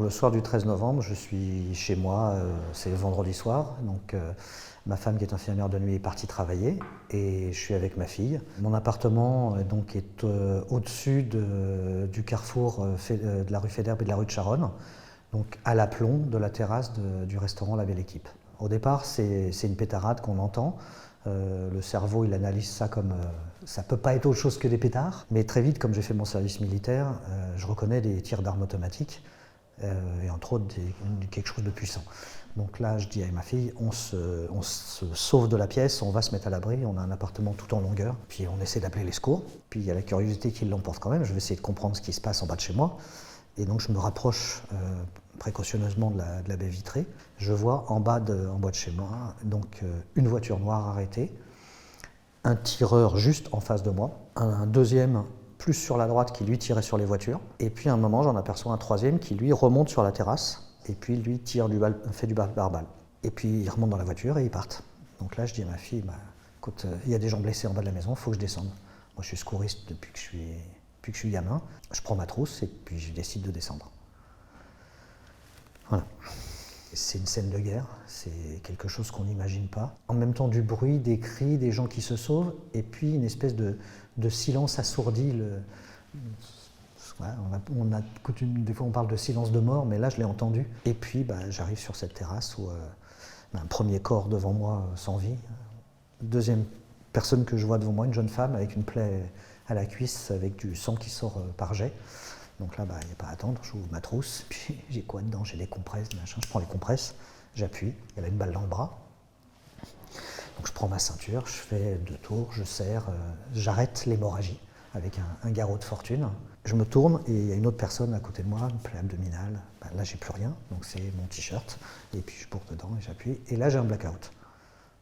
Le soir du 13 novembre, je suis chez moi, c'est vendredi soir, donc ma femme qui est infirmière de nuit est partie travailler et je suis avec ma fille. Mon appartement donc, est au-dessus du carrefour de la rue Fédère et de la rue de Charonne, donc à l'aplomb de la terrasse du restaurant La Belle Équipe. Au départ, c'est une pétarade qu'on entend. Le cerveau, il analyse ça comme ça peut pas être autre chose que des pétards. Mais très vite, comme j'ai fait mon service militaire, je reconnais des tirs d'armes automatiques. Et entre autres quelque chose de puissant. Donc là, je dis à ma fille, on se sauve de la pièce, on va se mettre à l'abri, on a un appartement tout en longueur, puis on essaie d'appeler les secours. Puis il y a la curiosité qui l'emporte quand même, je vais essayer de comprendre ce qui se passe en bas de chez moi. Et donc je me rapproche précautionneusement de la baie vitrée. Je vois en bas de chez moi donc, une voiture noire arrêtée, un tireur juste en face de moi, un deuxième plus sur la droite qui lui tirait sur les voitures. Et puis à un moment, j'en aperçois un troisième qui lui remonte sur la terrasse et puis lui fait du balle par balle. Et puis il remonte dans la voiture et ils partent. Donc là, je dis à ma fille, écoute, il y a des gens blessés en bas de la maison, il faut que je descende. Moi, je suis secouriste depuis que je suis gamin. Je prends ma trousse et puis je décide de descendre. Voilà. C'est une scène de guerre, c'est quelque chose qu'on n'imagine pas. En même temps, du bruit, des cris, des gens qui se sauvent, et puis une espèce de silence assourdi. Des fois, on parle de silence de mort, mais là, je l'ai entendu. Et puis, j'arrive sur cette terrasse où un premier corps devant moi sans vie. Deuxième personne que je vois devant moi, une jeune femme avec une plaie à la cuisse, avec du sang qui sort par jet. Donc là, il n'y a pas à attendre, j'ouvre ma trousse, puis j'ai quoi dedans? J'ai des compresses, machin. Je prends les compresses, j'appuie, il y avait une balle dans le bras. Donc je prends ma ceinture, je fais 2 tours, je serre, j'arrête l'hémorragie avec un garrot de fortune. Je me tourne et il y a une autre personne à côté de moi, une plaie abdominale. Là, j'ai plus rien, donc c'est mon t-shirt. Et puis je bourre dedans et j'appuie. Et là, j'ai un blackout.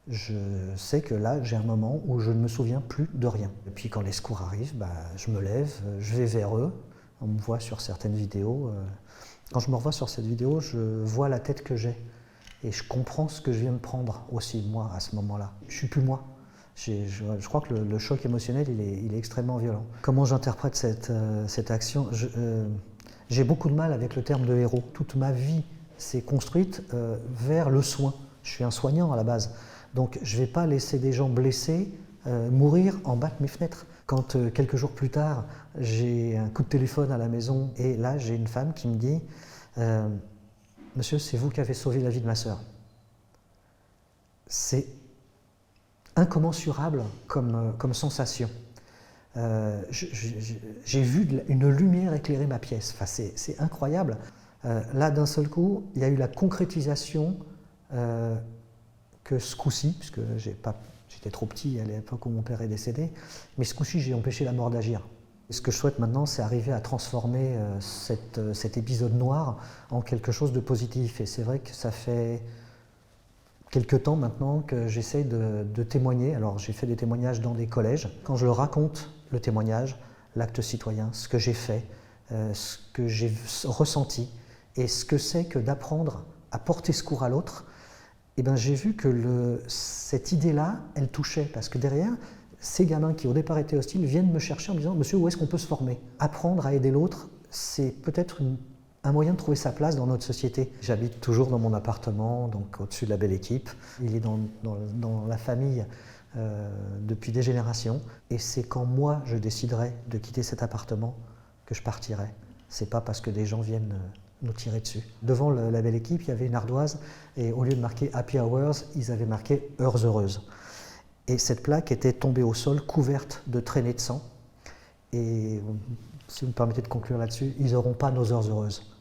Je sais que là, j'ai un moment où je ne me souviens plus de rien. Et puis quand les secours arrivent, je me lève, je vais vers eux. On me voit sur certaines vidéos. Quand je me revois sur cette vidéo, je vois la tête que j'ai. Et je comprends ce que je viens de prendre aussi, moi, à ce moment-là. Je ne suis plus moi. Je crois que le choc émotionnel, il est extrêmement violent. Comment j'interprète cette action? J'ai beaucoup de mal avec le terme de héros. Toute ma vie s'est construite vers le soin. Je suis un soignant à la base. Donc je ne vais pas laisser des gens blessés mourir en bas de mes fenêtres. Quand quelques jours plus tard, j'ai un coup de téléphone à la maison et là, j'ai une femme qui me dit « Monsieur, c'est vous qui avez sauvé la vie de ma sœur ». C'est incommensurable comme sensation. J'ai vu une lumière éclairer ma pièce. Enfin, c'est incroyable. Là, d'un seul coup, il y a eu la concrétisation que ce coup-ci, puisque j'étais trop petit à l'époque où mon père est décédé, mais ce coup-ci, j'ai empêché la mort d'agir. Ce que je souhaite maintenant, c'est arriver à transformer cet épisode noir en quelque chose de positif. Et c'est vrai que ça fait quelque temps maintenant que j'essaie de témoigner. Alors j'ai fait des témoignages dans des collèges. Quand je raconte le témoignage, l'acte citoyen, ce que j'ai fait, ce que j'ai ressenti et ce que c'est que d'apprendre à porter secours à l'autre, j'ai vu que cette idée-là, elle touchait. Parce que derrière, ces gamins qui au départ étaient hostiles viennent me chercher en me disant « Monsieur, où est-ce qu'on peut se former ?» Apprendre à aider l'autre, c'est peut-être un moyen de trouver sa place dans notre société. J'habite toujours dans mon appartement, donc au-dessus de La Belle Équipe. Il est dans la famille depuis des générations. Et c'est quand moi, je déciderai de quitter cet appartement que je partirai. C'est pas parce que des gens viennent nous tirer dessus. Devant La Belle Équipe, il y avait une ardoise et au lieu de marquer « Happy Hours », ils avaient marqué « Heures heureuses ». Et cette plaque était tombée au sol, couverte de traînées de sang. Et si vous me permettez de conclure là-dessus, ils n'auront pas nos heures heureuses.